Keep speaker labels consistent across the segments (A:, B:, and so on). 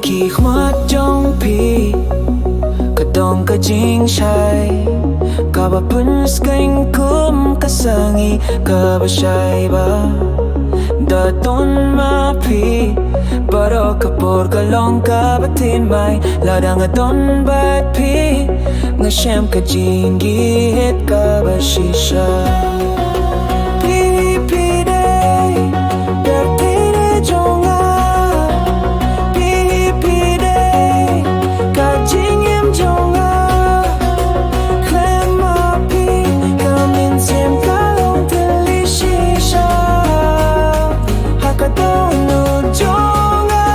A: Khi khmat trong pi Ka dong ka jing shai Kaba pun skeng kum ka sngi Kaba shai ba Da ton ma pi Baro ka por ka long kaba thymmai Ladang a don bat pi Nga shem ka jingieit kaba shisha Pyrthei Jong Nga Pyrthei ka jingim Jong Nga Klem ma pi Kamin sim ka long tili shisha Haka dono Jong Nga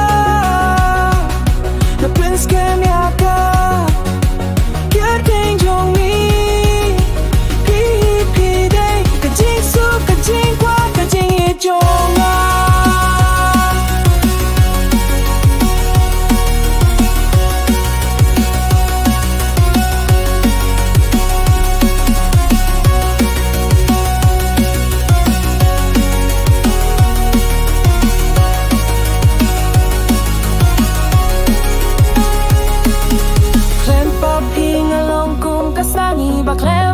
A: Na prince kem yaka Kyrteng Jong mi Pyrthei ka jing su ka jing kwa ka jingieit Jong Nga Klem pa pi nga long kum ka sngi ba klem